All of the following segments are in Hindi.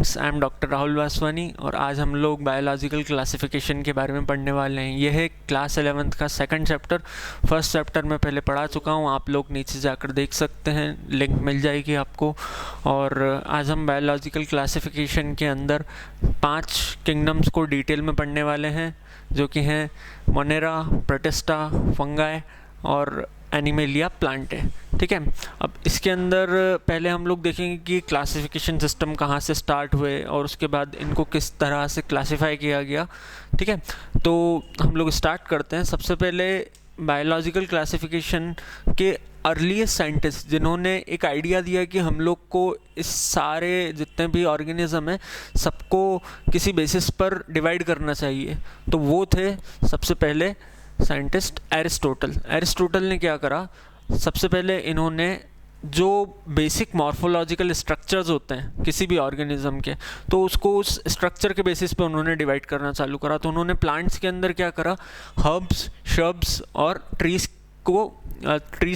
Friends, I am doctor Rahul Vaswani और आज हम लोग बायोलॉजिकल क्लासिफिकेशन के बारे में पढ़ने वाले हैं। यह है क्लास 11th का सेकंड चैप्टर। फर्स्ट चैप्टर मैं पहले पढ़ा चुका हूँ, आप लोग नीचे जाकर देख सकते हैं, लिंक मिल जाएगी आपको। और आज हम बायोलॉजिकल क्लासिफिकेशन के अंदर 5 किंगडम्स को डिटेल में पढ़ने वाले हैं, जो कि हैं मोनेरा, प्रोटिस्टा, फंगाई और एनिमेलिया प्लांटे। ठीक है, अब इसके अंदर पहले हम लोग देखेंगे कि क्लासिफिकेशन सिस्टम कहाँ से स्टार्ट हुए और उसके बाद इनको किस तरह से क्लासिफाई किया गया। ठीक है, तो हम लोग स्टार्ट करते हैं। सबसे पहले बायोलॉजिकल क्लासिफिकेशन के अर्लीस्ट साइंटिस्ट जिन्होंने एक आइडिया दिया कि हम लोग को इस सारे जितने भी ऑर्गेनिज्म हैं सबको किसी बेसिस पर डिवाइड करना चाहिए, तो वो थे सबसे पहले साइंटिस्ट एरिस्टोटल ने क्या करा, सबसे पहले इन्होंने जो बेसिक मॉर्फोलॉजिकल स्ट्रक्चर्स होते हैं किसी भी ऑर्गेनिज्म के, तो उसको उस स्ट्रक्चर के बेसिस पे उन्होंने डिवाइड करना चालू करा। तो उन्होंने प्लांट्स के अंदर क्या करा, हर्ब्स, श्रब्स और ट्रीज़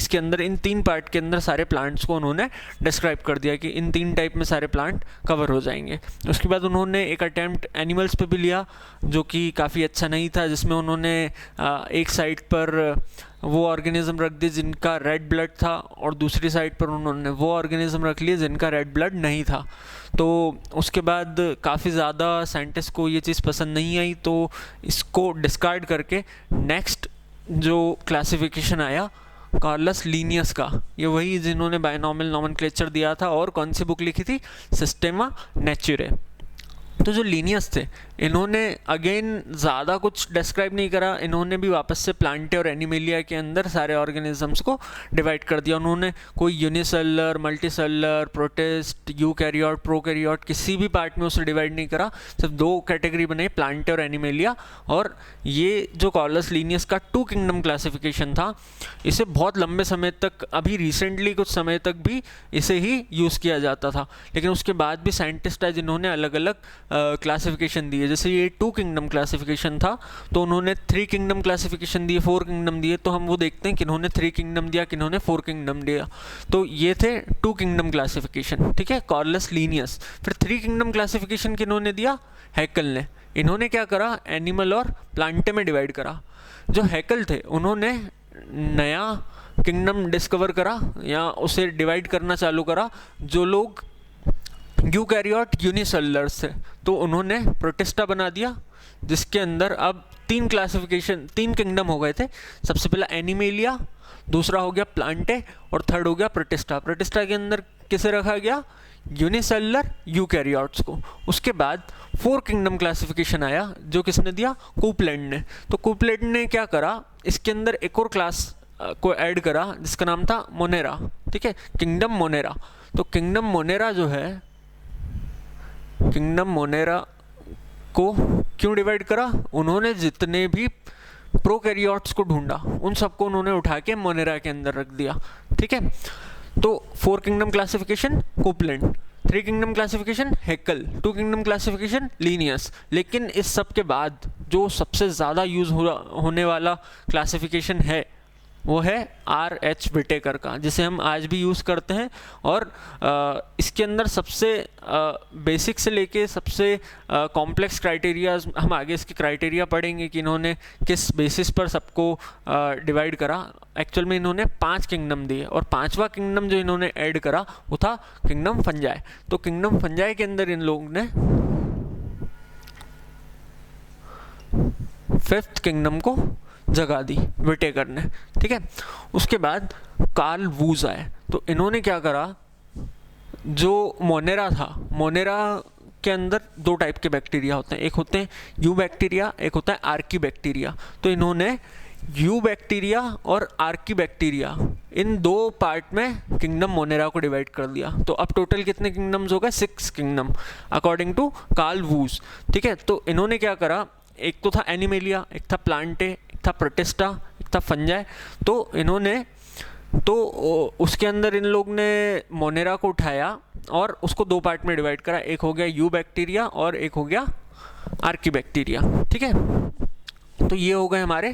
के अंदर, इन 3 पार्ट के अंदर सारे प्लांट्स को उन्होंने डिस्क्राइब कर दिया कि इन 3 टाइप में सारे प्लांट कवर हो जाएंगे। उसके बाद उन्होंने एक अटैम्प्ट एनिमल्स पे भी लिया, जो कि काफ़ी अच्छा नहीं था, जिसमें उन्होंने एक साइड पर वो ऑर्गेनिज्म रख दिए जिनका रेड ब्लड था और दूसरी साइड पर उन्होंने वो ऑर्गेनिज्म रख लिए जिनका रेड ब्लड नहीं था। तो उसके बाद काफ़ी ज़्यादा साइंटिस्ट को ये चीज़ पसंद नहीं आई, तो इसको डिस्कार्ड करके नेक्स्ट जो क्लासिफिकेशन आया कार्लस लीनियस का, ये वही जिन्होंने बायनॉमियल नोमेनक्लेचर दिया था और कौन सी बुक लिखी थी, सिस्टेमा नेचुरे। तो जो लीनियस थे इन्होंने अगेन ज़्यादा कुछ डिस्क्राइब नहीं करा, इन्होंने भी वापस से प्लांटे और एनिमेलिया के अंदर सारे ऑर्गेनिजम्स को डिवाइड कर दिया। उन्होंने कोई unicellular, multicellular, protist, eukaryote, prokaryote किसी भी पार्ट में उसे डिवाइड नहीं करा, सिर्फ 2 कैटेगरी बनाई, प्लांटे और एनिमेलिया। और ये जो कार्लस लीनियस का 2 किंगडम क्लासिफिकेशन था, इसे बहुत लंबे समय तक, अभी रिसेंटली कुछ समय तक भी इसे ही यूज़ किया जाता था, लेकिन उसके बाद भी साइंटिस्ट है जिन्होंने अलग अलग क्लासिफिकेशन दिए। जैसे ये 2 किंगडम क्लासिफिकेशन था, तो उन्होंने 3 किंगडम क्लासिफिकेशन दिए, 4 किंगडम दिए। तो हम वो देखते हैं किन्होंने 3 किंगडम दिया, किन्होंने 4 किंगडम दिया। तो ये थे 2 किंगडम क्लासिफिकेशन, ठीक है, कार्लस लीनियस। फिर 3 किंगडम क्लासिफिकेशन किन्होंने दिया, हैकल ने। इन्होंने क्या करा, एनिमल और प्लांटे में डिवाइड करा। जो हैकल थे उन्होंने नया किंगडम डिस्कवर करा या उसे डिवाइड करना चालू करा, जो लोग यूकैरियोट यूनिसेलुलर्स थे, तो उन्होंने प्रोटिस्टा बना दिया, जिसके अंदर अब 3 किंगडम हो गए थे। सबसे पहला एनिमेलिया, दूसरा हो गया प्लांटे और थर्ड हो गया प्रोटिस्टा। प्रोटिस्टा के अंदर किसे रखा गया, यूनिसेलुलर यूकैरियोट्स को। उसके बाद 4 किंगडम क्लासिफिकेशन आया, जो किसने दिया, कूपलैंड ने। तो कूपलैंड ने क्या करा, इसके अंदर एक और क्लास को ऐड करा जिसका नाम था मोनेरा। ठीक है, किंगडम मोनेरा। तो किंगडम मोनेरा जो है, किंगडम मोनेरा को क्यों डिवाइड करा, उन्होंने जितने भी प्रोकैरियोट्स को ढूंढा उन सबको उन्होंने उठा के मोनेरा के अंदर रख दिया। ठीक है, तो 4 kingdom classification Copeland, 3 kingdom classification Haeckel, 2 kingdom classification Linnaeus. लेकिन इस सब के बाद जो सबसे ज़्यादा यूज़ होने वाला क्लासिफिकेशन है वो है RH विटेकर का, जिसे हम आज भी यूज़ करते हैं। और इसके अंदर सबसे बेसिक से लेके सबसे कॉम्प्लेक्स क्राइटेरियाज, हम आगे इसके क्राइटेरिया पढ़ेंगे कि इन्होंने किस बेसिस पर सबको डिवाइड करा। एक्चुअल में इन्होंने 5 किंगडम दिए और 5वां किंगडम जो इन्होंने ऐड करा वो था किंगडम फंजाई। तो किंगडम फंजाई के अंदर इन लोगों ने 5th किंगडम को जगह दी विटेकर ने। ठीक है, उसके बाद कार्ल वूज आए। तो इन्होंने क्या करा, जो मोनेरा था, मोनेरा के अंदर 2 टाइप के बैक्टीरिया होते हैं, एक होते हैं यू बैक्टीरिया, एक होता है आर्की बैक्टीरिया। तो इन्होंने यू बैक्टीरिया और आर्की बैक्टीरिया, इन 2 पार्ट में किंगडम मोनेरा को डिवाइड कर दिया। तो अब टोटल कितने किंगडम्स हो गए, 6 kingdom according to Carl Woese. ठीक है, तो इन्होंने क्या करा, एक तो था एनिमेलिया, एक था प्लांटे, एक था प्रोटिस्टा, एक था फंजाई। तो इन्होंने, तो उसके अंदर इन लोग ने मोनेरा को उठाया और उसको 2 पार्ट में डिवाइड करा, एक हो गया यू बैक्टीरिया और एक हो गया आर्की बैक्टीरिया। ठीक है, तो ये हो गए हमारे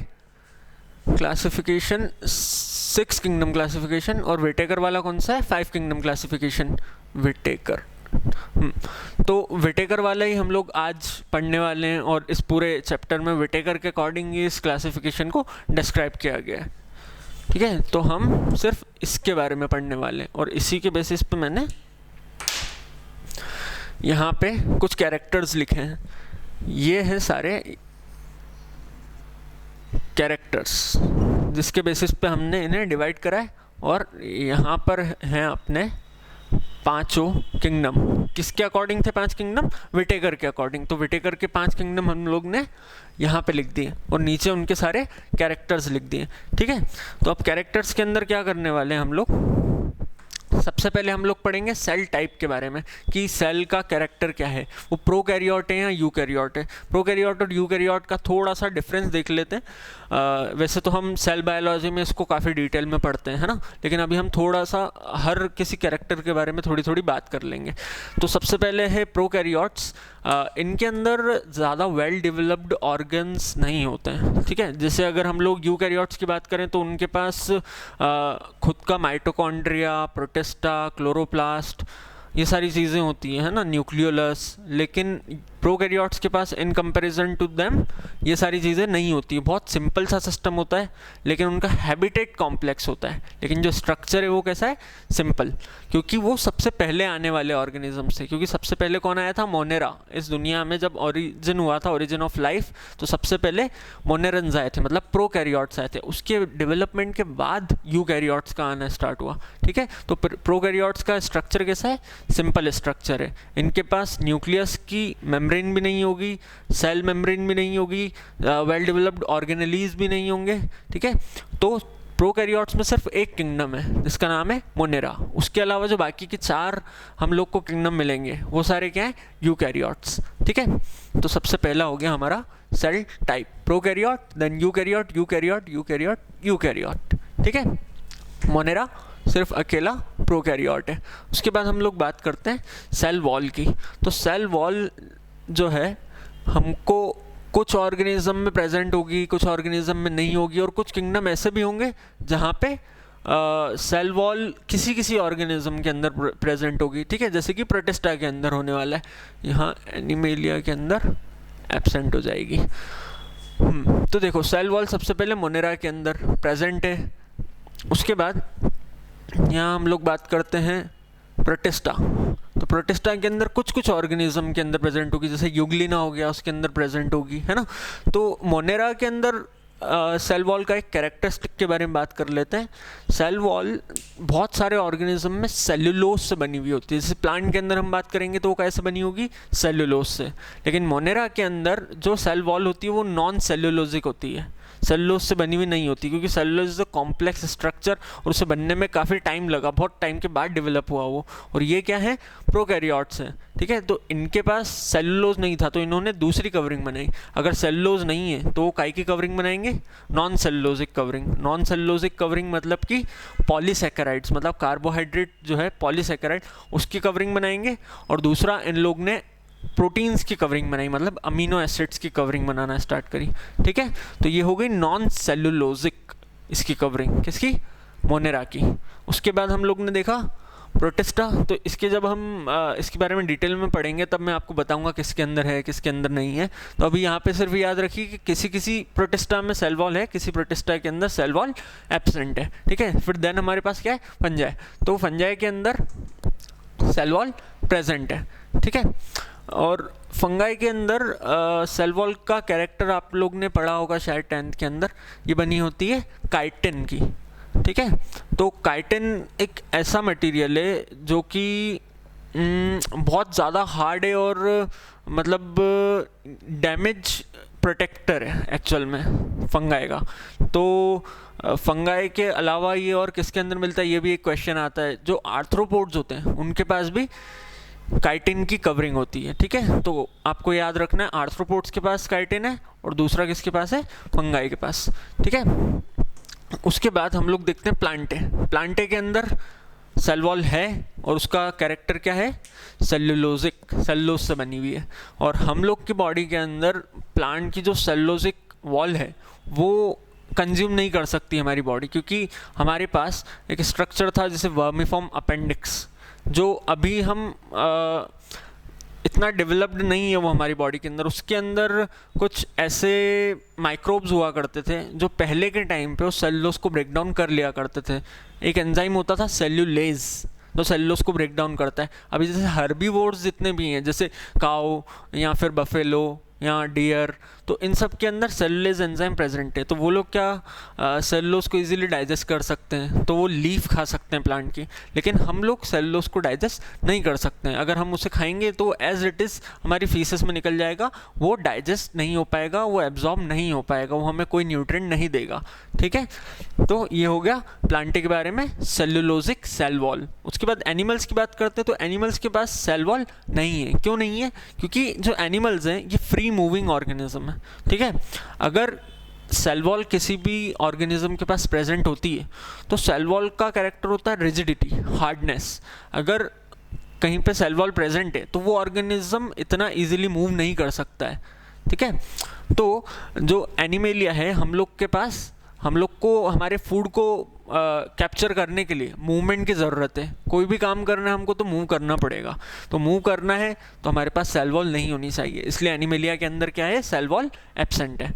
क्लासिफिकेशन, 6 किंगडम क्लासिफिकेशन। और विटेकर वाला कौन सा है, 5 किंगडम क्लासिफिकेशन विटेकर। तो विटेकर वाला ही हम लोग आज पढ़ने वाले हैं और इस पूरे चैप्टर में विटेकर के अकॉर्डिंग इस क्लासिफिकेशन को डिस्क्राइब किया गया है। ठीक है, तो हम सिर्फ इसके बारे में पढ़ने वाले हैं और इसी के बेसिस पे मैंने यहाँ पे कुछ कैरेक्टर्स लिखे हैं। ये हैं सारे कैरेक्टर्स जिसके बेसिस पे हमने इन्हें डिवाइड करा है और यहाँ पर हैं अपने पांचों किंगडम। किसके अकॉर्डिंग थे 5 किंगडम? विटेकर के अकॉर्डिंग। तो विटेकर के 5 किंगडम हम लोग ने यहाँ पे लिख दिए और नीचे उनके सारे कैरेक्टर्स लिख दिए। ठीक है, तो अब कैरेक्टर्स के अंदर क्या करने वाले हैं हम लोग? सबसे पहले हम लोग पढ़ेंगे सेल टाइप के बारे में कि सेल का कैरेक्टर क्या है, वो प्रोकैरियोट है या यूकैरियोट है। प्रोकैरियोट और यूकैरियोट का थोड़ा सा डिफरेंस देख लेते हैं। वैसे तो हम सेल बायोलॉजी में इसको काफ़ी डिटेल में पढ़ते हैं, है ना, लेकिन अभी हम थोड़ा सा हर किसी कैरेक्टर के बारे में थोड़ी थोड़ी बात कर लेंगे। तो सबसे पहले है प्रोकैरियोट्स। इनके अंदर ज़्यादा वेल डेवलप्ड ऑर्गन्स नहीं होते हैं। ठीक है, जैसे अगर हम लोग यूकैरियोट्स की बात करें तो उनके पास खुद का माइटोकॉन्ड्रिया, प्रोटिस्टा, क्लोरोप्लास्ट, ये सारी चीज़ें होती हैं, है ना, न्यूक्लियोलस। लेकिन प्रोकैरियोट्स के पास इन कंपैरिजन टू देम ये सारी चीज़ें नहीं होती। बहुत सिंपल सा सिस्टम होता है लेकिन उनका हैबिटेट कॉम्प्लेक्स होता है, लेकिन जो स्ट्रक्चर है वो कैसा है? सिंपल, क्योंकि वो सबसे पहले आने वाले ऑर्गेनिज्म से। क्योंकि सबसे पहले कौन आया था? मोनेरा। इस दुनिया में जब ओरिजिन हुआ था, ओरिजिन ऑफ लाइफ, तो सबसे पहले मोनेरन्स आए थे, मतलब प्रोकैरियोट्स आए थे। उसके डेवलपमेंट के बाद यूकैरियोट्स का आना स्टार्ट हुआ। ठीक है, तो प्रोकैरियोट्स का स्ट्रक्चर कैसा है? सिंपल स्ट्रक्चर है। इनके पास न्यूक्लियस की मेम्ब्रेन भी नहीं होगी, सेल मेम्ब्रेन भी नहीं होगी, वेल डेवलप्ड ऑर्गेनेलीज भी नहीं होंगे। ठीक है, तो प्रोकैरियोट्स में सिर्फ एक किंगडम है जिसका नाम है मोनेरा। उसके अलावा जो बाकी के 4 हम लोग को किंगडम मिलेंगे वो सारे क्या हैं? यूकैरियोट्स। ठीक है, तो सबसे पहला हो गया हमारा cell type, prokaryote, then eukaryote, eukaryote, eukaryote, eukaryote. ठीक है, मोनेरा सिर्फ अकेला प्रोकैरियोट है। उसके बाद हम लोग बात करते हैं सेल वॉल की। तो सेल वॉल जो है हमको कुछ ऑर्गेनिज्म में प्रेजेंट होगी, कुछ ऑर्गेनिज्म में नहीं होगी, और कुछ किंगडम ऐसे भी होंगे जहाँ पे सेल वॉल किसी किसी ऑर्गेनिज्म के अंदर प्रेजेंट होगी। ठीक है, जैसे कि प्रोटिस्टा के अंदर होने वाला है, यहाँ एनिमेलिया के अंदर एब्सेंट हो जाएगी। तो देखो सेल वॉल सबसे पहले मोनेरा के अंदर प्रेजेंट है। उसके बाद यहाँ हम लोग बात करते हैं प्रोटिस्टा। तो प्रोटिस्टा के अंदर कुछ कुछ ऑर्गेनिज्म के अंदर प्रेजेंट होगी, जैसे यूग्लिना हो गया, उसके अंदर प्रेजेंट होगी, है ना। तो मोनेरा के अंदर सेल वॉल का एक कैरेक्टरिस्टिक के बारे में बात कर लेते हैं। सेल वॉल बहुत सारे ऑर्गेनिज्म में सेल्यूलोज से बनी हुई होती है। जैसे प्लांट के अंदर हम बात करेंगे तो वो कैसे बनी होगी? सेल्यूलोज से। लेकिन मोनेरा के अंदर जो सेल वॉल होती है वो नॉन सेल्यूलोजिक होती है, सेल्यूलोज से बनी हुई नहीं होती, क्योंकि cellulose is a complex structure और उसे बनने में काफ़ी टाइम लगा, बहुत टाइम के बाद डेवलप हुआ वो। और ये क्या है? प्रोकैरियोट्स हैं। ठीक है, तो इनके पास सेल्यूलोज नहीं था तो इन्होंने दूसरी कवरिंग बनाई। अगर सेल्यूलोज नहीं है तो वो काय की कवरिंग बनाएंगे? Non cellulosic covering. Non cellulosic covering मतलब कि पॉलीसैकेराइड्स, मतलब कार्बोहाइड्रेट जो है पॉलीसैकेराइड, उसकी कवरिंग बनाएंगे। और दूसरा इन लोग ने प्रोटीन्स की कवरिंग बनाई, मतलब अमीनो एसिड्स की कवरिंग बनाना स्टार्ट करी। ठीक है, तो ये हो गई नॉन सेल्यूलोजिक इसकी कवरिंग, किसकी? मोनेरा की। उसके बाद हम लोग ने देखा प्रोटिस्टा। तो इसके जब हम इसके बारे में डिटेल में पढ़ेंगे तब मैं आपको बताऊंगा किसके अंदर है किसके अंदर नहीं है। तो अभी यहाँ पे सिर्फ याद रखिए कि किसी किसी प्रोटिस्टा में सेल वॉल है, किसी प्रोटिस्टा के अंदर सेल वॉल एब्सेंट है। ठीक है, फिर देन हमारे पास क्या है? फंजाई। तो फंजाई के अंदर सेल वॉल प्रेजेंट है। ठीक है, और फंगाई के अंदर सेल वॉल का कैरेक्टर आप लोग ने पढ़ा होगा शायद 10th के अंदर, ये बनी होती है काइटिन की। ठीक है, तो काइटिन एक ऐसा मटेरियल है जो कि बहुत ज़्यादा हार्ड है और मतलब डैमेज प्रोटेक्टर है एक्चुअल में फंगाई का। तो फंगाई के अलावा ये और किसके अंदर मिलता है, ये भी एक क्वेश्चन आता है। जो आर्थ्रोपोड्स होते हैं उनके पास भी काइटिन की कवरिंग होती है। ठीक है, तो आपको याद रखना है आर्थ्रोपोड्स के पास काइटिन है और दूसरा किसके पास है? फंगाई के पास। ठीक है, उसके बाद हम लोग देखते हैं प्लांटे। प्लांटे के अंदर सेल वॉल है और उसका कैरेक्टर क्या है? सेल्यूलोजिक, सेल्यूलोज से बनी हुई है। और हम लोग की बॉडी के अंदर प्लांट की जो सेल्यूलोजिक वॉल है वो कंज्यूम नहीं कर सकती हमारी बॉडी, क्योंकि हमारे पास एक स्ट्रक्चर था जैसे वर्मिफॉर्म अपेंडिक्स, जो अभी हम इतना डेवलप्ड नहीं है वो हमारी बॉडी के अंदर, उसके अंदर कुछ ऐसे माइक्रोब्स हुआ करते थे जो पहले के टाइम पे उस सेलुलोज को ब्रेक डाउन कर लिया करते थे। एक एंजाइम होता था सेल्यूलेज, तो सेलुलोज को ब्रेक डाउन करता है। अभी जैसे हर्बीवोर्स जितने भी हैं, जैसे काऊ या फिर बफेलो या डियर, तो इन सब के अंदर सेलुलेज एंजाइम प्रेजेंट है। तो वो लोग क्या सेलुलोज को इजीली डाइजेस्ट कर सकते हैं, तो वो लीफ खा सकते हैं प्लांट की। लेकिन हम लोग सेलुलोज को डाइजेस्ट नहीं कर सकते हैं। अगर हम उसे खाएंगे तो एज इट इज़ हमारी फीसेस में निकल जाएगा, वो डाइजेस्ट नहीं हो पाएगा, वो एब्जॉर्ब नहीं हो पाएगा, वो हमें कोई न्यूट्रिएंट नहीं देगा। ठीक है, तो ये हो गया प्लांट के बारे में सेलुलोजिक सेल वॉल। उसके बाद एनिमल्स की बात करते हैं, तो एनिमल्स के पास सेल वॉल नहीं है। क्यों नहीं है? क्योंकि जो एनिमल्स हैं ये फ्री मूविंग ऑर्गेनिज्म है। ठीक है, अगर सेल वॉल किसी भी ऑर्गेनिज्म के पास प्रेजेंट होती है तो सेल वॉल का कैरेक्टर होता है रिजिडिटी, हार्डनेस। अगर कहीं पे सेल वॉल प्रेजेंट है तो वो ऑर्गेनिज्म इतना इजीली मूव नहीं कर सकता है। ठीक है, तो जो एनिमेलिया है, हम लोग के पास, हम लोग को हमारे फूड को कैप्चर करने के लिए मूवमेंट की ज़रूरत है। कोई भी काम करना है हमको तो मूव करना पड़ेगा, तो मूव करना है तो हमारे पास सेल वॉल नहीं होनी चाहिए, इसलिए एनिमेलिया के अंदर क्या है, सेल वॉल एब्सेंट है।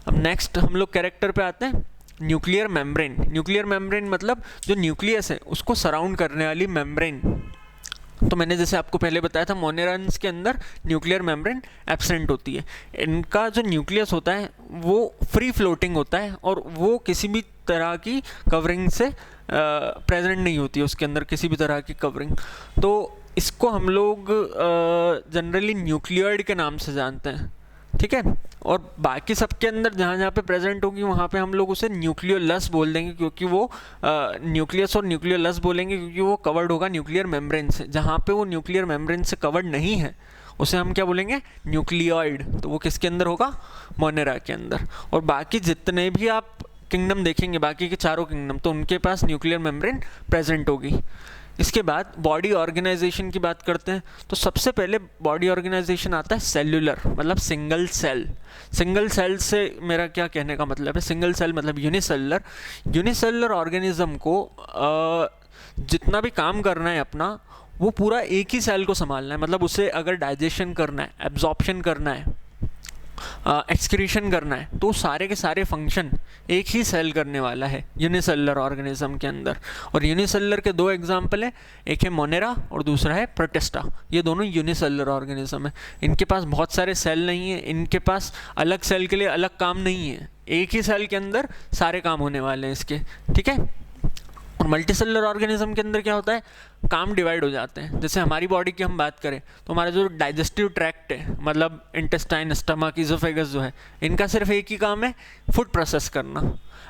अब नेक्स्ट हम लोग कैरेक्टर पे आते हैं, न्यूक्लियर मेम्ब्रेन। न्यूक्लियर मेम्ब्रेन मतलब जो न्यूक्लियस है उसको सराउंड करने वाली मेम्ब्रेन। तो मैंने जैसे आपको पहले बताया था, मोनेरन्स के अंदर न्यूक्लियर मेम्ब्रेन एब्सेंट होती है। इनका जो न्यूक्लियस होता है वो फ्री फ्लोटिंग होता है और वो किसी भी तरह की कवरिंग से प्रेजेंट नहीं होती है, उसके अंदर किसी भी तरह की कवरिंग। तो इसको हम लोग जनरली न्यूक्लियोइड के नाम से जानते हैं। ठीक है, और बाकी सबके अंदर जहाँ जहाँ पे प्रेजेंट होगी वहाँ पे हम लोग उसे न्यूक्लियोलस बोल देंगे, क्योंकि वो न्यूक्लियस और न्यूक्लियोलस बोलेंगे क्योंकि वो कवर्ड होगा न्यूक्लियर मेम्ब्रेन से। जहाँ पे वो न्यूक्लियर मेम्ब्रेन से कवर्ड नहीं है उसे हम क्या बोलेंगे, न्यूक्लियोइड। तो वो किसके अंदर होगा, मोनेरा के अंदर। और बाकी जितने भी आप किंगडम देखेंगे, बाकी के चारों किंगडम, तो उनके पास न्यूक्लियर मेम्ब्रेन प्रेजेंट होगी। इसके बाद बॉडी ऑर्गेनाइजेशन की बात करते हैं, तो सबसे पहले बॉडी ऑर्गेनाइजेशन आता है सेल्यूलर, मतलब सिंगल सेल। सिंगल सेल से मेरा क्या कहने का मतलब है, सिंगल सेल मतलब यूनिसेलुलर। यूनिसेलुलर ऑर्गेनिज्म को जितना भी काम करना है अपना, वो पूरा एक ही सेल को संभालना है। मतलब उसे अगर डाइजेशन करना है, एब्जॉर्प्शन करना है, एक्सक्रीशन करना है, तो सारे के सारे फंक्शन एक ही सेल करने वाला है यूनिसेलुलर ऑर्गेनिज्म के अंदर। और यूनिसेलुलर के दो एग्जांपल है, एक है मोनेरा और दूसरा है प्रोटिस्टा। ये दोनों यूनिसेलुलर ऑर्गेनिज्म है। इनके पास बहुत सारे सेल नहीं है, इनके पास अलग सेल के लिए अलग काम नहीं है, एक ही सेल के अंदर सारे काम होने वाले हैं इसके। ठीक है, और मल्टीसेलुलर ऑर्गेनिज्म के अंदर क्या होता है, काम डिवाइड हो जाते हैं। जैसे हमारी बॉडी की हम बात करें तो हमारा जो डाइजेस्टिव ट्रैक्ट है, मतलब इंटेस्टाइन, स्टमक, इजोफेगस जो है, इनका सिर्फ एक ही काम है, फूड प्रोसेस करना।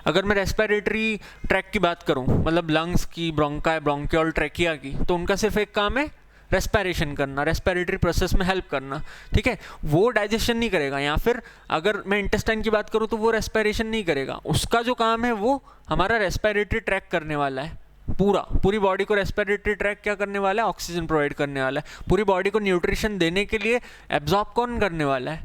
अगर मैं रेस्पिरेटरी ट्रैक्ट की बात करूं, मतलब लंग्स की, ब्रोंकाई, ब्रोंकियोल, ट्रैकिया की, तो उनका सिर्फ एक काम है, रेस्पिरेशन करना, रेस्पिरेटरी प्रोसेस में हेल्प करना। ठीक है, वो डाइजेशन नहीं करेगा। या फिर अगर मैं इंटेस्टाइन की बात करूँ तो वो रेस्पिरेशन नहीं करेगा, उसका जो काम है वो हमारा रेस्पिरेटरी ट्रैक करने वाला है। पूरी बॉडी को रेस्पिरेटरी ट्रैक क्या करने वाला है, ऑक्सीजन प्रोवाइड करने वाला है। पूरी बॉडी को न्यूट्रिशन देने के लिए एब्जॉर्ब कौन करने वाला है,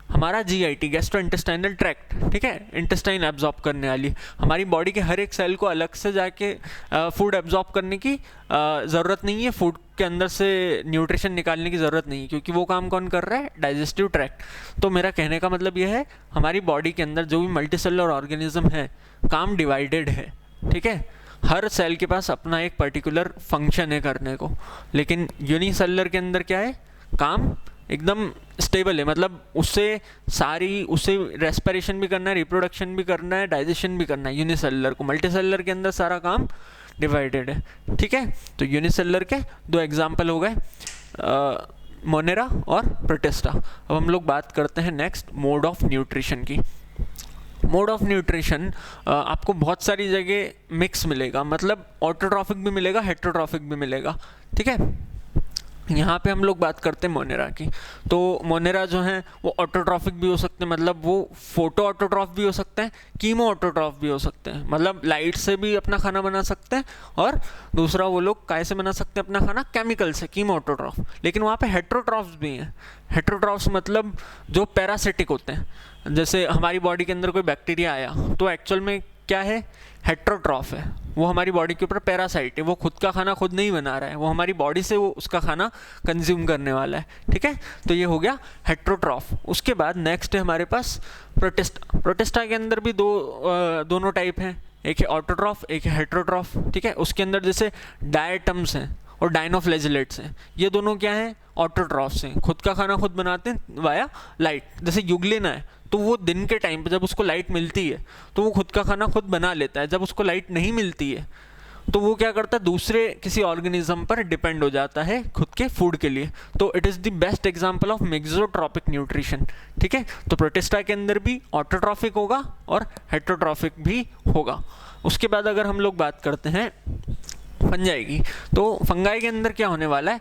हमारा GIT, गैस्ट्रो इंटेस्टाइनल ट्रैक्ट। ठीक है, इंटेस्टाइन एब्जॉर्ब करने वाली। हमारी बॉडी के हर एक सेल को अलग से जाके फूड एब्जॉर्ब करने की ज़रूरत नहीं है, फूड के अंदर से न्यूट्रिशन निकालने की ज़रूरत नहीं है, क्योंकि वो काम कौन कर रहा है, डाइजेस्टिव ट्रैक्ट। तो मेरा कहने का मतलब ये है, हमारी बॉडी के अंदर जो भी मल्टीसेलुलर ऑर्गेनिज्म है, काम डिवाइडेड है। ठीक है, हर सेल के पास अपना एक पर्टिकुलर फंक्शन है करने को। लेकिन यूनिसेलुलर के अंदर क्या है, काम एकदम स्टेबल है, मतलब उसे रेस्पिरेशन भी करना है, रिप्रोडक्शन भी करना है, डाइजेशन भी करना है यूनिसेलुलर को। मल्टीसेलुलर के अंदर सारा काम डिवाइडेड है। ठीक है, तो यूनिसेलुलर के दो एग्जांपल हो गए, मोनेरा और प्रोटिस्टा। अब हम लोग बात करते हैं नेक्स्ट मोड ऑफ न्यूट्रिशन की। मोड ऑफ न्यूट्रिशन आपको बहुत सारी जगह मिक्स मिलेगा, मतलब ऑटोट्रॉफिक भी मिलेगा, हेटेरोट्रॉफिक भी मिलेगा। ठीक है, यहाँ पे हम लोग बात करते हैं मोनेरा की। तो मोनेरा जो है वो ऑटोट्रॉफिक भी हो सकते हैं, मतलब वो फोटो ऑटोट्रॉफ भी हो सकते हैं, कीमो ऑटोट्रॉफ भी हो सकते हैं, मतलब लाइट से भी अपना खाना बना सकते हैं। और दूसरा वो लोग काय से बना सकते हैं अपना खाना, केमिकल से, कीमो ऑटोट्रॉफ। लेकिन वहाँ पे हेटेरोट्रॉफ्स भी हैं। हेटेरोट्रॉफ्स मतलब जो पैरासिटिक होते हैं, जैसे हमारी बॉडी के अंदर कोई बैक्टीरिया आया तो एक्चुअल में क्या है, हेट्रोट्रॉफ है, वो हमारी बॉडी के ऊपर पैरासाइट है, वो खुद का खाना खुद नहीं बना रहा है, वो हमारी बॉडी से वो उसका खाना कंज्यूम करने वाला है, ठीक है। तो ये हो गया हेट्रोट्रॉफ। उसके बाद नेक्स्ट है हमारे पास प्रोटिस्टा। प्रोटिस्टा के अंदर भी दोनों टाइप हैं, एक है ऑटोट्रॉफ, एक है हेट्रोट्रॉफ, ठीक है। उसके अंदर जैसे डायटम्स हैं और डायनोफ्लैजिलेट्स हैं, ये दोनों क्या हैं, ऑटोट्रॉफ्स हैं, खुद का खाना खुद बनाते हैं वाया लाइट। जैसे युग्लिना है तो वो दिन के टाइम पे जब उसको लाइट मिलती है तो वो खुद का खाना खुद बना लेता है, जब उसको लाइट नहीं मिलती है तो वो क्या करता है, दूसरे किसी ऑर्गेनिज्म पर डिपेंड हो जाता है खुद के फूड के लिए। तो it is the best example of mixotrophic nutrition, ठीक है। तो प्रोटिस्टा के अंदर भी ऑटोट्रॉफिक होगा और हेट्रोट्रॉफिक भी होगा। उसके बाद अगर हम लोग बात करते हैं फंजाई की, तो फंगाई के अंदर क्या होने वाला है,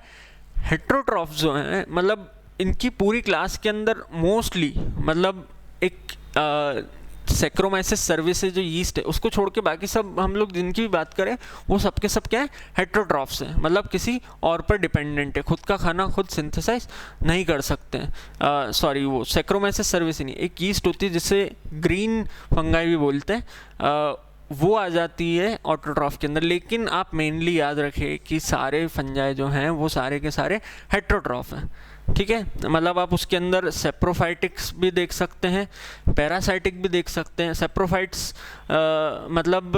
हेट्रोट्रॉफ जो हैं मतलब इनकी पूरी क्लास के अंदर मोस्टली मतलब एक सैक्रोमाइसिस सर्विसेज जो यीस्ट है उसको छोड़ के बाकी सब हम लोग जिनकी भी बात करें वो सबके सब क्या है, हेट्रोट्रॉफ्स हैं, मतलब किसी और पर डिपेंडेंट है, खुद का खाना खुद सिंथेसाइज नहीं कर सकते हैं। सॉरी, वो सैक्रोमाइसिस सर्विस ही नहीं, एक यीस्ट होती है जिसे ग्रीन फंगाई भी बोलते हैं, वो आ जाती है ऑटोट्रॉफ के अंदर। लेकिन आप मेनली याद रखें कि सारे फंजाई जो हैं वो सारे के सारे हेट्रोट्रॉफ हैं, ठीक है। मतलब आप उसके अंदर सेप्रोफाइटिक्स भी देख सकते हैं, पैरासाइटिक भी देख सकते हैं। सेप्रोफाइट्स मतलब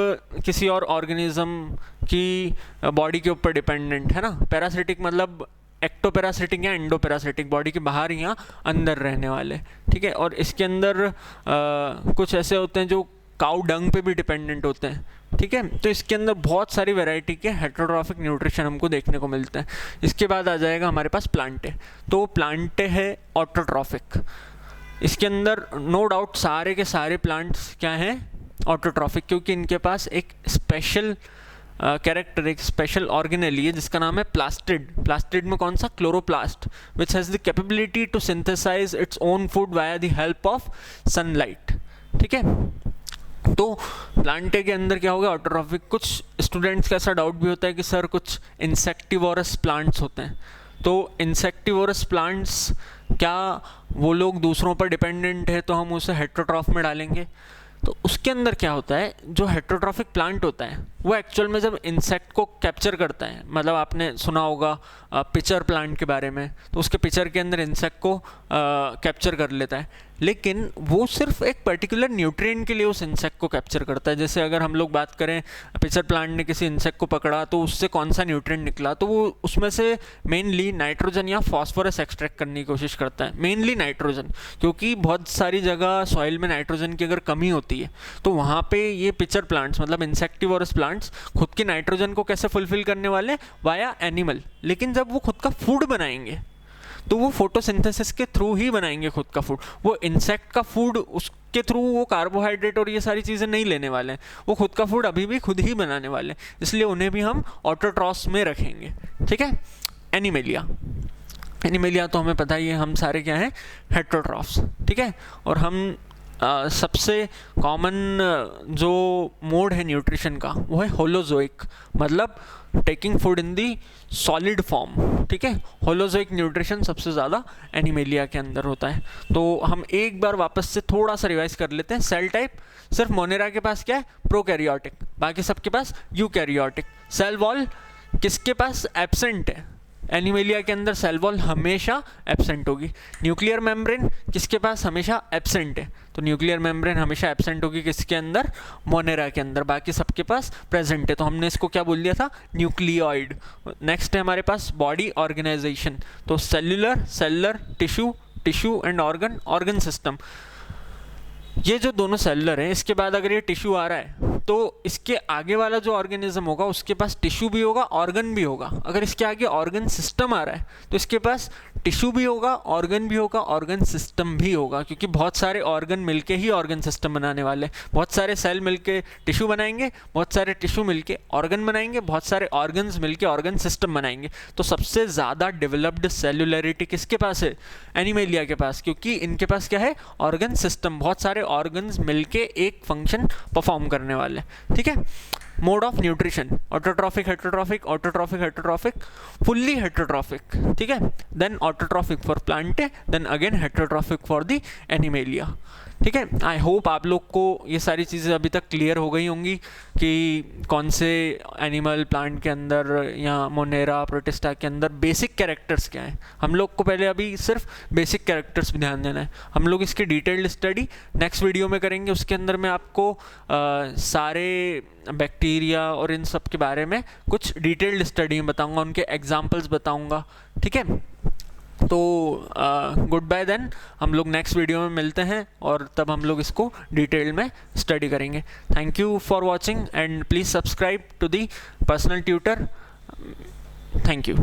किसी और ऑर्गेनिज्म की बॉडी के ऊपर डिपेंडेंट है ना। पैरासाइटिक मतलब एक्टोपैरासिटिक या एंडोपैरासिटिक, बॉडी के बाहर या अंदर रहने वाले, ठीक है। और इसके अंदर कुछ ऐसे होते हैं जो काऊ डंग पे भी डिपेंडेंट होते हैं, ठीक है। तो इसके अंदर बहुत सारी वैरायटी के हेट्रोट्रॉफिक न्यूट्रिशन हमको देखने को मिलते हैं। इसके बाद आ जाएगा हमारे पास प्लांटे, तो प्लांटे है ऑटोट्रॉफिक। इसके अंदर नो डाउट सारे के सारे प्लांट्स क्या हैं, ऑटोट्रॉफिक, क्योंकि इनके पास एक स्पेशल कैरेक्टर, एक स्पेशल ऑर्गेनेली है जिसका नाम है प्लास्टिड। प्लास्टिड में कौन सा, chloroplast, which has the capability to synthesize its own food via the help of sunlight, ठीक है। तो प्लांटे के अंदर क्या होगा, ऑटोट्रॉफिक। कुछ स्टूडेंट्स का ऐसा डाउट भी होता है कि सर कुछ इंसेक्टिवोरस प्लांट्स होते हैं, तो इंसेक्टिवोरस प्लांट्स क्या वो लोग दूसरों पर डिपेंडेंट है तो हम उसे हेट्रोट्रॉफ में डालेंगे? तो उसके अंदर क्या होता है, जो हेट्रोट्रॉफिक प्लांट होता है वो एक्चुअल में जब इंसेक्ट को कैप्चर करता है, मतलब आपने सुना होगा पिचर प्लांट के बारे में, तो उसके पिचर के अंदर इंसेक्ट को कैप्चर कर लेता है, लेकिन वो सिर्फ एक पर्टिकुलर न्यूट्रिएंट के लिए उस इंसेक्ट को कैप्चर करता है। जैसे अगर हम लोग बात करें पिचर प्लांट ने किसी इंसेक्ट को पकड़ा तो उससे कौन सा न्यूट्रिएंट निकला, तो वो उसमें से मेनली नाइट्रोजन या फॉस्फोरस एक्सट्रैक्ट करने की कोशिश करता है, मेनली नाइट्रोजन, क्योंकि बहुत सारी जगह सॉइल में नाइट्रोजन की अगर कमी होती है तो वहाँ पे ये पिचर प्लांट्स मतलब इंसेक्टिवोरस प्लांट्स खुद की नाइट्रोजन को कैसे फुलफिल करने वाले, वाया एनिमल। लेकिन जब वो खुद का फूड बनाएंगे तो वो फोटोसिंथेसिस के थ्रू ही बनाएंगे खुद का फूड। वो इंसेक्ट का फूड उसके थ्रू वो कार्बोहाइड्रेट और ये सारी चीज़ें नहीं लेने वाले हैं, वो खुद का फूड अभी भी खुद ही बनाने वाले हैं, इसलिए उन्हें भी हम ऑटोट्रॉफ्स में रखेंगे, ठीक है। एनिमेलिया, एनिमेलिया तो हमें पता ही है, हम सारे क्या हैं, हेट्रोट्रॉफ्स, ठीक है। और हम सबसे कॉमन जो मोड है न्यूट्रिशन का वो है होलोजोइक, मतलब taking food in the solid form, ठीक है। होलोजोइक न्यूट्रिशन सबसे ज़्यादा एनिमेलिया के अंदर होता है। तो हम एक बार वापस से थोड़ा सा रिवाइज कर लेते हैं। सेल टाइप सिर्फ मोनेरा के पास क्या है, प्रोकैरियोटिक, बाकी सबके पास यूकैरियोटिक। सेल वॉल किसके पास एब्सेंट है, एनिमेलिया के अंदर सेल वॉल हमेशा एब्सेंट होगी। न्यूक्लियर मेम्ब्रेन किसके पास हमेशा एब्सेंट है, तो न्यूक्लियर मेम्ब्रेन हमेशा एब्सेंट होगी किसके अंदर, मोनेरा के अंदर, बाकी सबके पास प्रेजेंट है, तो हमने इसको क्या बोल दिया था, न्यूक्लियोइड। नेक्स्ट है हमारे पास बॉडी ऑर्गेनाइजेशन, तो cellular, seller, tissue, tissue and organ, organ system. ये जो दोनों सेलुलर हैं, इसके बाद अगर ये टिश्यू आ रहा है तो इसके आगे वाला जो ऑर्गेनिज्म होगा उसके पास टिश्यू भी होगा, ऑर्गन भी होगा। अगर इसके आगे ऑर्गन सिस्टम आ रहा है तो इसके पास टिश्यू भी होगा, ऑर्गन भी होगा, ऑर्गन सिस्टम भी होगा, क्योंकि बहुत सारे ऑर्गन मिलके ही ऑर्गन सिस्टम बनाने वाले हैं। बहुत सारे सेल मिलके टिश्यू बनाएंगे, बहुत सारे टिश्यू मिलके ऑर्गन बनाएंगे, बहुत सारे ऑर्गन्स मिलके ऑर्गन सिस्टम बनाएंगे। तो सबसे ज़्यादा डेवलप्ड सेलुलरिटी किसके पास है, एनिमेलिया के पास, क्योंकि इनके पास क्या है, ऑर्गन सिस्टम, बहुत सारे ऑर्गन्स मिलके एक फंक्शन परफॉर्म करने वाले, ठीक है। Mode of nutrition, autotrophic, heterotrophic, autotrophic, heterotrophic, fully heterotrophic, ठीक है, then autotrophic for Plantae, then again heterotrophic for the Animalia. ठीक है। आई होप आप लोग को ये सारी चीज़ें अभी तक क्लियर हो गई होंगी कि कौन से एनिमल प्लांट के अंदर या मोनेरा प्रोटिस्टा के अंदर बेसिक कैरेक्टर्स क्या हैं। हम लोग को पहले अभी सिर्फ बेसिक कैरेक्टर्स पे ध्यान देना है। हम लोग इसकी डिटेल्ड स्टडी नेक्स्ट वीडियो में करेंगे। उसके अंदर मैं आपको सारे बैक्टीरिया और इन सब के बारे में कुछ डिटेल्ड स्टडी में बताऊंगा, उनके एग्जांपल्स बताऊंगा। ठीक है, तो गुड बाय देन। हम लोग नेक्स्ट वीडियो में मिलते हैं और तब हम लोग इसको डिटेल में स्टडी करेंगे। Thank you for watching and please subscribe to the personal tutor. Thank you.